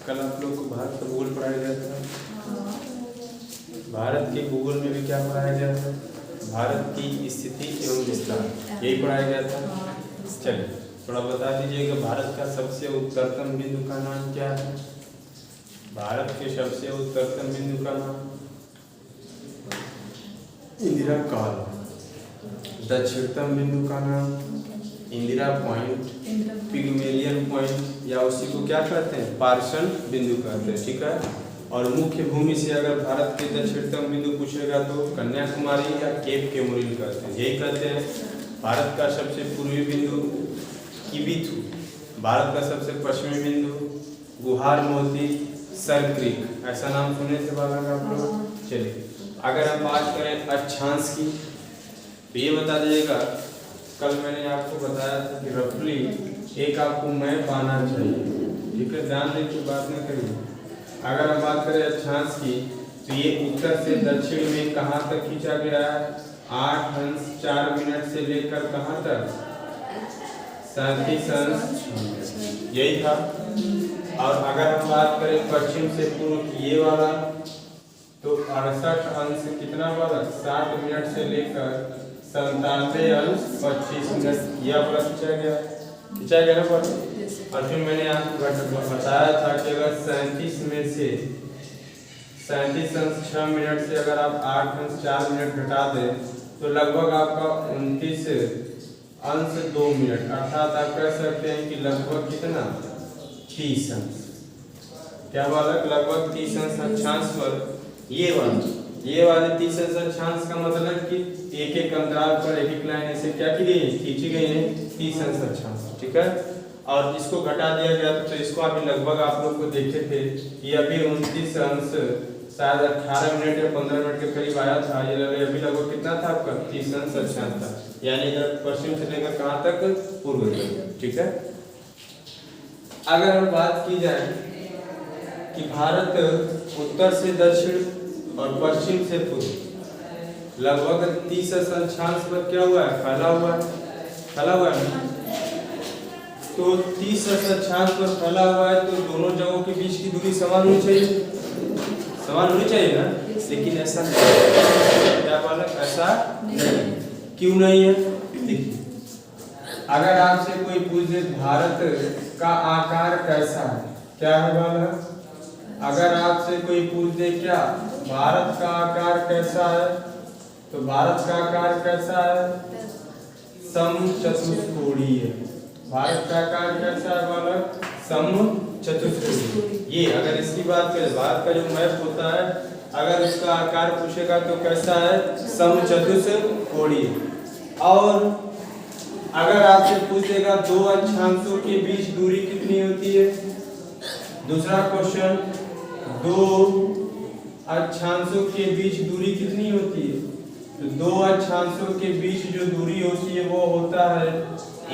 कल आप लोग को भारत का भूगोल पढ़ाया गया था। भारत के भूगोल में भी क्या पढ़ाया गया था? भारत की स्थिति एवं विस्तार, यही पढ़ाया गया था। चलिए थोड़ा बता दीजिएगा, भारत का सबसे उत्तरतम बिंदु का नाम क्या है? भारत के सबसे उत्तरतम बिंदु का नाम इंदिरा काल। दक्षिणतम बिंदु का नाम इंदिरा पॉइंट, पिग्मेलियन पॉइंट, या उसी को क्या कहते हैं? पार्सन बिंदु कहते हैं। ठीक है। और मुख्य भूमि से अगर भारत के दक्षिणतम बिंदु पूछेगा तो कन्याकुमारी या केप केमुरिन कहते हैं, यही कहते हैं। भारत का सबसे पूर्वी बिंदु किबिथु, भारत का सबसे पश्चिमी बिंदु गुहार मोती सर क्रीक, ऐसा नाम सुने थे बालक आप लोग? चलिए अगर हम बात करें अक्षांश की तो ये बता दीजिएगा, कल मैंने आपको बताया था कि रफली एक आपको मैप आना चाहिए। ठीक है, ध्यान देकर बात न करिए। अगर हम बात करें अक्षांश की तो ये उत्तर से दक्षिण में कहाँ तक खींचा गया है? 8 अंश 4 मिनट से लेकर कहाँ तक? 37 अंश, यही था। और अगर हम बात करें पश्चिम से पूर्व ये वाला तो 68 अंश कितना वाला? 60 मिनट से लेकर 97 अंश 25 मिनट, यह आपका खींचा गया ना पर। और फिर मैंने आपको बताया था कि अगर 37 में से 37 अंश 6 मिनट से अगर आप 8 अंश 4 मिनट घटा दें तो लगभग आपका 29 अंश 2 मिनट, अर्थात आप कह सकते हैं कि लगभग कितना? 30 अंश। क्या बालक? लगभग 30 अंश अक्षांश पर ये वाले 30 अंश अक्षांश का मतलब कि एक एक अंतराल पर एक एक लाइन ऐसे क्या की गई? खींची गई है 30 अंश अक्षांश। ठीक है। और इसको घटा दिया गया तो इसको अभी लगभग आप लोग को देखे थे कि अभी 29 अंश शायद 18 मिनट या 15 मिनट के करीब आया था। ये अभी लगभग कितना था आपका? 30 अंश अक्षांश था, यानी इधर पश्चिम से लेकर कहाँ तक? पूर्व तक। ठीक है। अगर हम बात की जाए कि भारत उत्तर से दक्षिण और पश्चिम से पूर्व लगभग 30 अक्षांश पर क्या हुआ है? फैला हुआ है। तो 30 अक्षांश पर फैला हुआ है तो दोनों जगहों के बीच की दूरी समान होनी चाहिए ना? लेकिन ऐसा नहीं। क्या बालक? ऐसा नहीं। क्यों नहीं है? देखिए, अगर आपसे कोई पूछे भारत का आकार कैसा है, क्या है बालक? अगर आपसे कोई पूछ दे क्या भारत का आकार कैसा है, तो भारत का आकार कैसा है? समचतुष्कोणीय। भारत का आकार कैसा है बालक? समचतुष्कोणीय। ये अगर इसकी बात करें, भारत का जो मैप होता है अगर उसका आकार पूछेगा तो कैसा है? समचतुष्कोणीय। और अगर आपसे पूछेगा दो अक्षांशों के बीच दूरी कितनी होती है? दूसरा क्वेश्चन, दो अक्षांशों के बीच दूरी कितनी होती है? तो दो अक्षांशों के बीच जो दूरी होती है वो होता है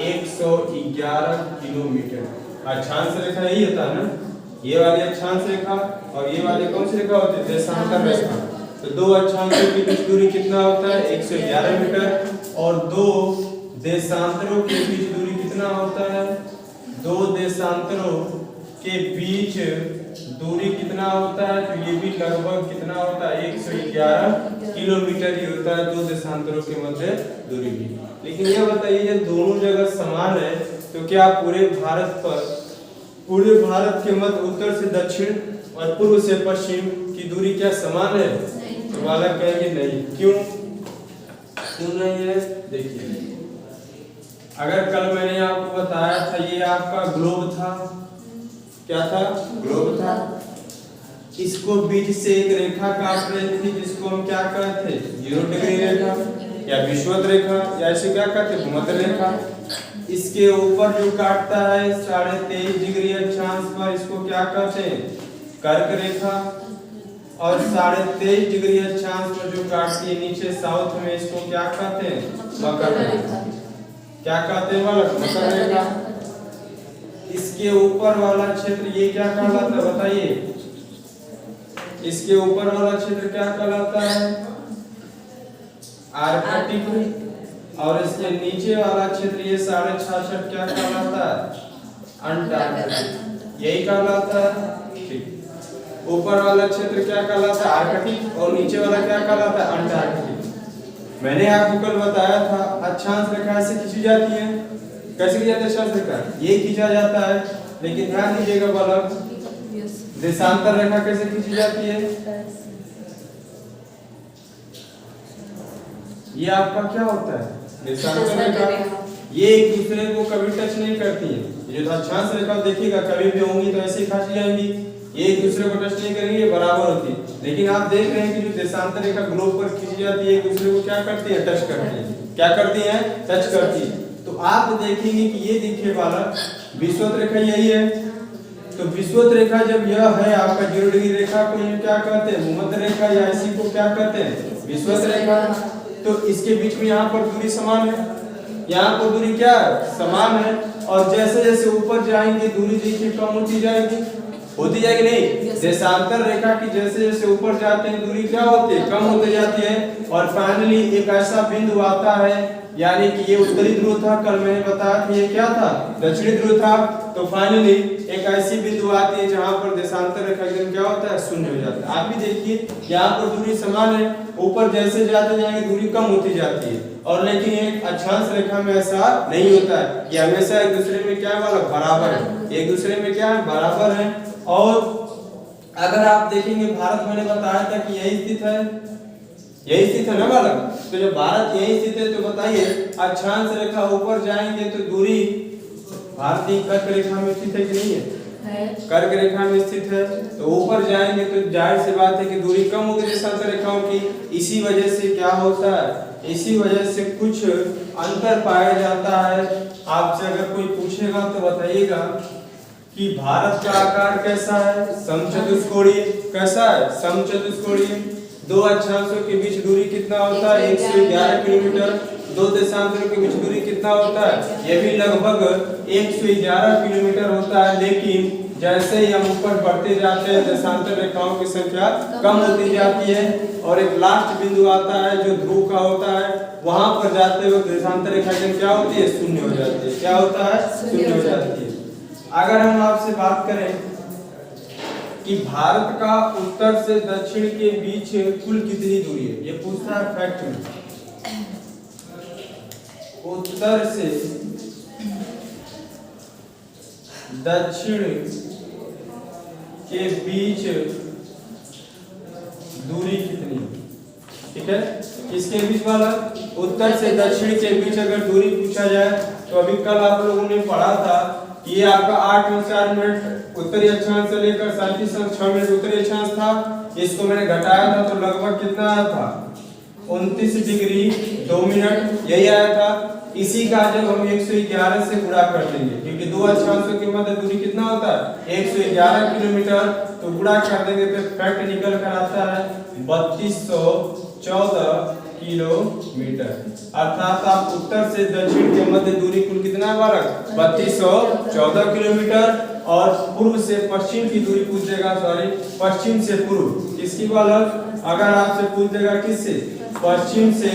111 किलोमीटर। अक्षांश रेखा यही होता है ना, ये वाली अक्षांश रेखा और ये वाली कौन सी रेखा होती है? देशांतर रेखा। तो दो अक्षांशों के बीच दूरी कितना होता है? 111 मीटर। और दो देशांतरों के बीच दूरी कितना होता है? दो देशांतरों के बीच दूरी कितना होता है? तो ये भी लगभग कितना होता है? 111 किलोमीटर ही होता है दो देशांतरों के मध्य दूरी भी। लेकिन यह बताइए जब दोनों जगह समान है तो क्या पूरे भारत के मध्य उत्तर से दक्षिण और पूर्व से पश्चिम की दूरी क्या समान है? तो बालक कहेंगे नहीं। क्यों नहीं है? देखिए, अगर कल मैंने आपको बताया था ये आपका ग्लोब था, क्या था? ग्लोब था। इसको बीच से एक रेखा काट रही थी जिसको हम क्या कहते थे? 0 डिग्री रेखा या विषुवत रेखा, या इसे क्या कहते हैं? भूमध्य रेखा। इसके ऊपर जो काटता है 23.5 डिग्री अक्षांश पर इसको क्या कहते हैं? कर्क रेखा। और 23.5 डिग्री अक्षांश पर जो काटती है नीचे साउथ में इसको क्या कहते हैं? मकर रेखा। क्या कहते हैं बालक? मकर रेखा। इसके ऊपर वाला क्षेत्र ये क्या कहलाता है बताइए? इसके ऊपर वाला क्षेत्र क्या कहलाता है? आर्कटिक। और इसके नीचे वाला क्षेत्र ये 66.5 क्या कहलाता है? अंटार्कटिक। यही कहलाता है। ऊपर वाला क्षेत्र क्या कहलाता है? आर्कटिक, और नीचे वाला क्या कहलाता है? अंटार्कटिक। मैंने आपको कल बताया था अक्षांश रेखा से खींची जाती है। कैसे खींची जाती है अक्षांश रेखा? ये खींचा जाता है, लेकिन ध्यान दीजिएगा बालक, देशांतर रेखा कैसे खींची जाती है? ये आपका क्या होता है? देशांतर रेखा। ये एक दूसरे को कभी टच नहीं करती है। ये जो अक्षांश रेखा देखिएगा कभी भी होंगी तो ऐसे ही खींची जाएंगी, ये एक दूसरे को टच नहीं करेंगे, बराबर होती है। लेकिन आप देख रहे हैं कि जो देशांतर रेखा ग्लोब पर खींची जाती है, एक दूसरे को क्या करती है? टच करती है। क्या करती है? टच करती है। तो आप देखेंगे कि ये देखिए वाला विषुवत रेखा यही है। तो विषुवत रेखा जब यह है आपका 0 डिग्री रेखा को ये क्या कहते हैं? भूमध्य रेखा, या इसी को क्या कहते हैं? विषुवत रेखा। तो इसके बीच में यहाँ पर दूरी समान है, यहाँ पर दूरी क्या है? समान है। और जैसे जैसे ऊपर जाएंगे दूरी देखिए कम होती जाएगी, होती जाएगी नहीं? देशांतर रेखा की जैसे जैसे ऊपर जाते हैं दूरी क्या होती है? कम होती जाती है। और फाइनली एक ऐसा बिंदु आता है, यानी कि ये उत्तरी ध्रुव था, कल मैंने बताया कि ये क्या था? दक्षिणी ध्रुव था। तो फाइनली एक ऐसी बिंदु आती है जहां पर देशांतर रेखा एकदम क्या होता है? शून्य हो जाता है। आप भी देखिए यहाँ पर दूरी समान है, ऊपर जैसे जाते जाएंगे दूरी कम होती जाती है। और लेकिन एक अक्षांश रेखा में ऐसा नहीं होता है, ये हमेशा एक दूसरे में क्या वाला? बराबर है। एक दूसरे में क्या है? बराबर है। और अगर आप देखेंगे भारत, मैंने बताया था कि यही स्थित है, यही स्थित है ना बालक? तो जब भारत यही स्थित है तो बताइए अक्षांश रेखा ऊपर जाएंगे तो दूरी भारतीय कर्क रेखा में स्थित है कि नहीं है? कर्क रेखा में स्थित है। तो ऊपर जाएंगे तो जाहिर सी बात है कि दूरी कम होगी देशांतर रेखाओं की। इसी वजह से क्या होता है? इसी वजह से कुछ अंतर पाया जाता है। आपसे अगर कोई पूछेगा तो बताइएगा कि भारत का आकार कैसा है? समचतुष्कोणीय। कैसा है? समचतुष्कोणीय। दो अक्षांशों के बीच दूरी कितना होता है? 111 किलोमीटर। दो देशांतरों के बीच दूरी कितना होता है? यह भी लगभग 111 किलोमीटर होता है। लेकिन जैसे ही हम ऊपर बढ़ते जाते हैं देशांतर रेखाओं की संख्या कम होती जाती है, और एक लास्ट बिंदु आता है जो ध्रुव का होता है, वहां पर जाते हुए देशांतर रेखा क्या होती है? शून्य हो जाती है। क्या होता है? शून्य हो जाती है। अगर हम आपसे बात करें कि भारत का उत्तर से दक्षिण के बीच कुल कितनी दूरी है, ये पूछता है फैक्ट में। उत्तर से दक्षिण के बीच दूरी कितनी? ठीक है, इसके बीच वाला उत्तर से दक्षिण के बीच अगर दूरी पूछा जाए तो अभी कल आप लोगों ने पढ़ा था कि ये आपका 8 मिनट उत्तरी अक्षांश से लेकर 6 मिनट उत्तरी अक्षांश था। इसको मैंने घटाया था तो लगभग कितना आया था? 29 डिग्री 2 मिनट, यही आया था। इसी का जब हम 111 से गुणा कर देंगे, क्योंकि दो अक्षांशों के मध्य दूरी कितना होता है? 111 किलोमीटर, तो गुणा कर देंगे तो फैक्ट निकल कर आता है 3214 किलोमीटर। अर्थात आप उत्तर से दक्षिण के मध्य दूरी कुल कितना है बालक? 3214 किलोमीटर। और पूर्व से पश्चिम की दूरी पूछ देगा, सॉरी पश्चिम से पूर्व किसकी बालक? अगर आपसे पूछ देगा किससे? पश्चिम से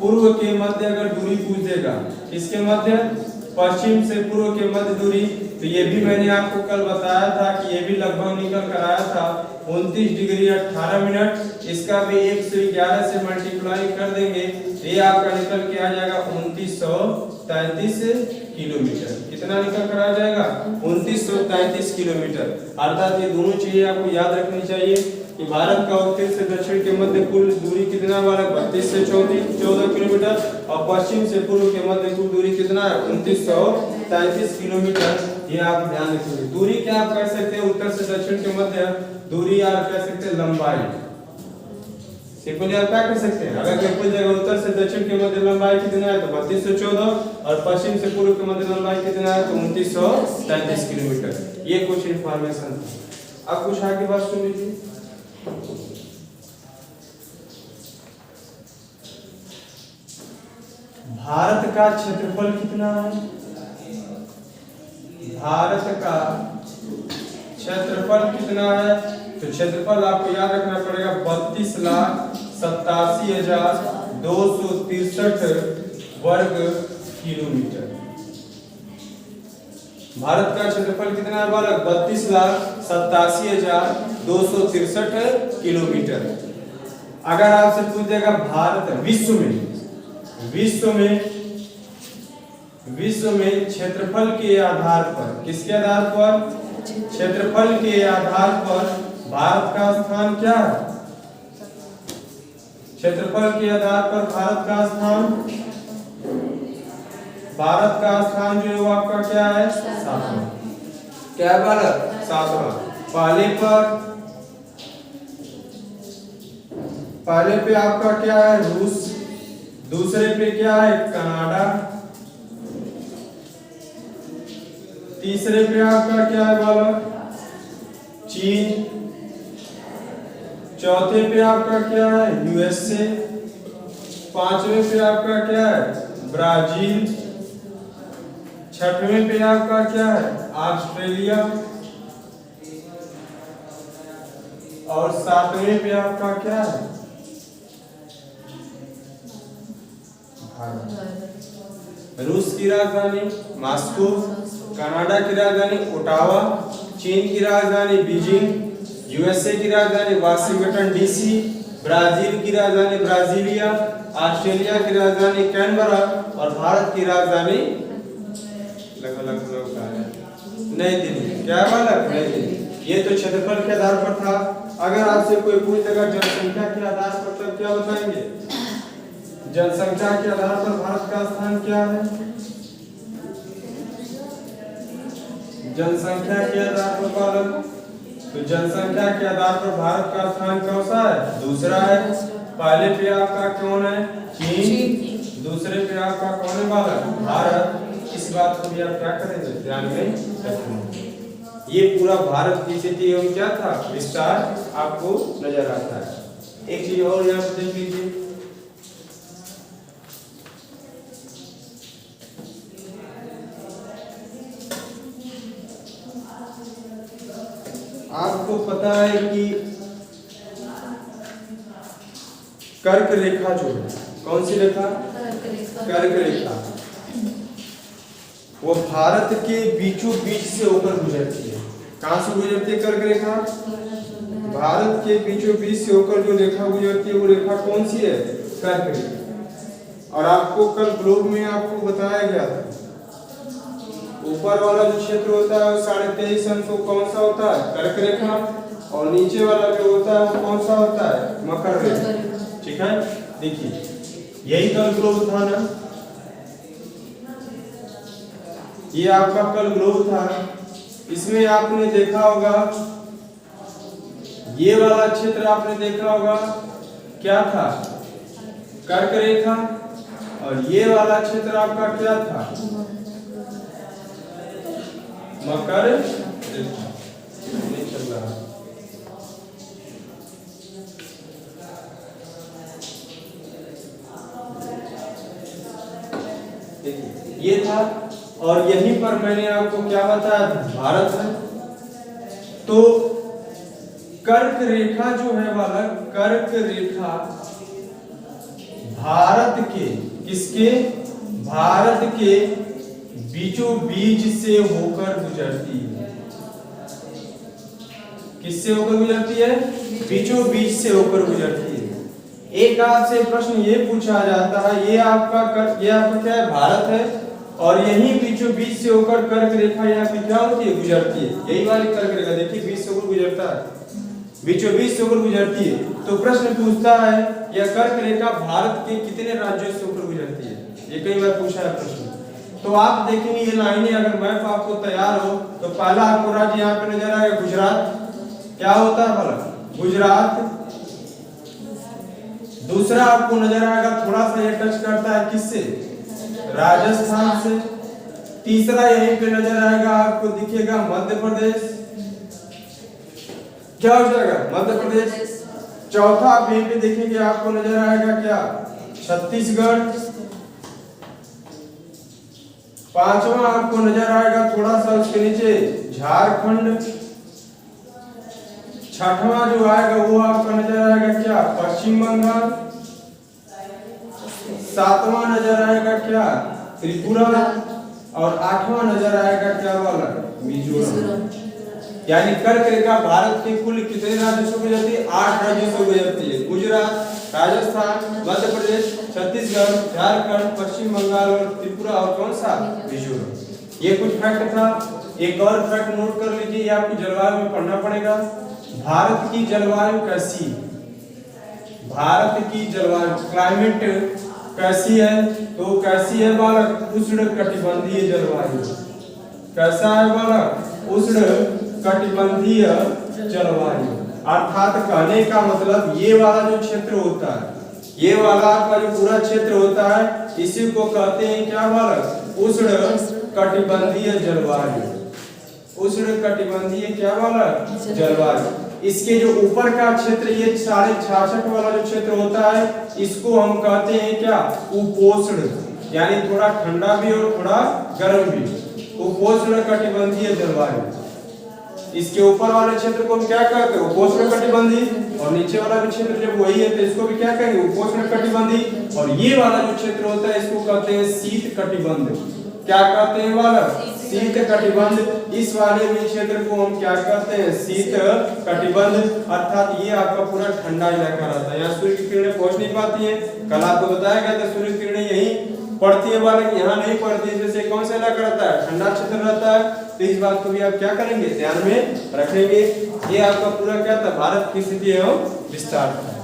पूर्व के मध्य अगर दूरी पूछ देगा, किसके मध्य? पश्चिम से पूर्व के मध्य दूरी। तो ये भी मैंने आपको कल बताया था कि ये भी लगभग निकल कर आया था 29 डिग्री 18 मिनट। इसका भी 111 से मल्टीप्लाई कर देंगे तो ये आपका निकल के आ जाएगा 2933 किलोमीटर। कितना निकल कर आ जाएगा? 2933 किलोमीटर। अर्थात ये दोनों चीजें आपको याद रखनी चाहिए कि भारत का उत्तर से दक्षिण के मध्य कुल दूरी कितना वाला? 32 से 14 किलोमीटर, और पश्चिम से पूर्व के मध्य कुल दूरी कितना है? 2933 किलोमीटर। ये आप ध्यान रखिए। दूरी क्या आप कह सकते हैं? उत्तर से दक्षिण के मध्य दूरी आप कह सकते हैं लंबाई। सिंपली आप क्या कर सकते हैं? अगर कोई जगह उत्तर से दक्षिण के मध्य लंबाई कितना है तो 32 से 14, और पश्चिम से पूर्व के मध्य लंबाई कितना है तो 2933 किलोमीटर। ये कुछ इंफॉर्मेशन। अब कुछ आगे बात सुन लीजिए। भारत का क्षेत्रफल कितना है? भारत का क्षेत्रफल कितना है? तो क्षेत्रफल आपको याद रखना पड़ेगा 32,87,263 वर्ग किलोमीटर। भारत का क्षेत्रफल कितना है बालक? 32,87,263 किलोमीटर। अगर आपसे पूछ देगा भारत विश्व में क्षेत्रफल के आधार पर, किसके आधार पर? क्षेत्रफल के आधार पर भारत का स्थान क्या है? क्षेत्रफल के आधार पर भारत का स्थान जो है वो आपका क्या है? 7वां। क्या है बालक? 7वां। पहले पे आपका क्या है? रूस। दूसरे पे क्या है? कनाडा। तीसरे पे आपका क्या है बालक? चीन। चौथे पे आपका क्या है? यूएसए। पांचवें पे आपका क्या है? ब्राजील। छठवें पे आपका क्या है? ऑस्ट्रेलिया। और सातवें पे आपका क्या है? रूस की राजधानी मॉस्को, कनाडा की राजधानी ओटावा, चीन की राजधानी बीजिंग, यूएसए की राजधानी वाशिंगटन डीसी, ब्राजील की राजधानी ब्राजीलिया, ऑस्ट्रेलिया की राजधानी कैनबरा और भारत की राजधानी नई दिल्ली। क्या है बालक? नई दिल्ली। ये तो क्षेत्रफल के आधार पर था। अगर आपसे कोई पूछ देगा जनसंख्या के आधार पर, तब क्या बताएंगे? जनसंख्या के आधार पर भारत का स्थान क्या है? जनसंख्या के आधार पर बालक, तो जनसंख्या के आधार पर भारत का स्थान कौन सा है? दूसरा है। पहले पे आपका कौन है? चीन। दूसरे पे आपका कौन है बालक? भारत। इस बात को भी आप क्या करेंगे? ध्यान में रखना। ये पूरा भारत की स्थिति एवं क्या था विस्तार आपको नजर आता है। एक चीज और यहाँ पर देख लीजिए, आपको पता है कि कर्क रेखा जो है, कौन सी रेखा? कर्क रेखा। वो भारत के बीचों बीच से होकर गुजरती है। कहां से गुजरती है कर्क रेखा? भारत के बीचों बीच से होकर जो रेखा गुजरती है वो रेखा कौन सी है? कर्क रेखा। और आपको कल ग्लोब में आपको बताया गया था, ऊपर वाला जो क्षेत्र होता है वो 23.5 अंश कौन सा होता है? कर्क रेखा। और नीचे वाला जो होता है वो कौन सा होता है? मकर रेखा। ठीक है, देखिए यही कल ग्लोब था ना, ये आपका कल ग्लोब था। इसमें आपने देखा होगा, ये वाला क्षेत्र आपने देखा होगा क्या था? कर्क रेखा। और ये वाला क्षेत्र आपका क्या था? मकर रेखा। नहीं चल रहा। देखिए ये था, और यहीं पर मैंने आपको क्या बताया था? भारत है। तो कर्क रेखा जो है बालक, कर्क रेखा भारत के, किसके? भारत के बीचों बीच से होकर गुजरती है। किससे होकर गुजरती है? बीचों बीच से होकर गुजरती है। एक आपसे प्रश्न ये पूछा जाता है, ये आपका क्या है? भारत है। और यही बीचों बीच से होकर कर्क रेखा यहाँ पे क्या होती है? गुजरती है। यही वाली कर्क रेखा देखिए बीच से होकर गुजरता है, बीचों बीच से होकर गुजरती है। तो प्रश्न पूछता है यह कर्क रेखा भारत के कितने राज्यों से होकर गुजरती है? ये कई बार पूछा है प्रश्न। तो आप देखेंगे ये लाइनें, अगर मैप आपको तैयार हो तो पहला आपको राज्य यहाँ पे नजर आएगा गुजरात। क्या होता है भला? गुजरात। दूसरा आपको नजर आएगा, थोड़ा सा ये टच करता है किससे? राजस्थान से। तीसरा यहीं पे नजर आएगा आपको, दिखेगा मध्य प्रदेश। क्या हो जाएगा? मध्य प्रदेश। चौथा आप यहीं पे देखेंगे आपको नजर आएगा क्या? छत्तीसगढ़। पांचवा आपको नजर आएगा थोड़ा सा उसके नीचे झारखंड। छठवां जो आएगा वो आपका नजर आएगा क्या? पश्चिम बंगाल। सातवां नजर आएगा क्या? त्रिपुरा। और आठवां नजर आएगा क्या वाला? यानी कर्क रेखा भारत के कुल कितने राज्यों से गुजरती है? 8 राज्यों से गुजरती है। गुजरात, राजस्थान, मध्य प्रदेश, छत्तीसगढ़, झारखंड, पश्चिम बंगाल और त्रिपुरा और कौन सा? मिजोरम। ये कुछ फैक्ट था। एक और फैक्ट नोट कर लीजिए, ये आपको जलवायु में पढ़ना पड़ेगा। भारत की जलवायु कैसी? भारत की जलवायु क्लाइमेट कैसी है? तो कैसी है बालक? उष्ण कटिबंधीय जलवायु। कैसा है बालक? उष्ण कटिबंधीय जलवायु। अर्थात कहने का मतलब ये वाला जो क्षेत्र होता है, ये वाला आपका जो पूरा क्षेत्र होता है, इसी को कहते हैं क्या बालक? उष्ण कटिबंधीय जलवायु। उष्ण कटिबंधीय क्या बालक? जलवायु। इसके जो ऊपर का क्षेत्र, ये 66.5 वाला जो क्षेत्र होता है, इसको हम कहते हैं क्या? उपोष्ण, यानी थोड़ा ठंडा भी और थोड़ा गर्म भी। उपोष्ण कटिबंधीय जलवायु। इसके ऊपर वाले क्षेत्र को हम क्या कहते हैं? उपोष्ण कटिबंधीय। और नीचे वाला भी क्षेत्र जब वही है तो इसको भी क्या कहेंगे? उपोष्ण कटिबंधीय। और ये वाला जो क्षेत्र होता है इसको कहते हैं शीत कटिबंध। क्या कहते हैं बालक? शीत कटिबंध। इस वाले भी क्षेत्र को हम क्या कहते हैं? शीत कटिबंध। अर्थात ये आपका पूरा ठंडा इलाका रहता है, यहाँ सूर्य की किरणें पहुंच नहीं पाती है। कल आपको बताया गया था सूर्य की किरणें यही पड़ती है बालक, यहाँ नहीं पड़ती है। जैसे कौन सा इलाका रहता है? ठंडा क्षेत्र रहता है। तो इस बात को भी आप क्या करेंगे? ध्यान में रखेंगे। ये आपका पूरा क्या था? भारत की स्थिति एवं विस्तार था।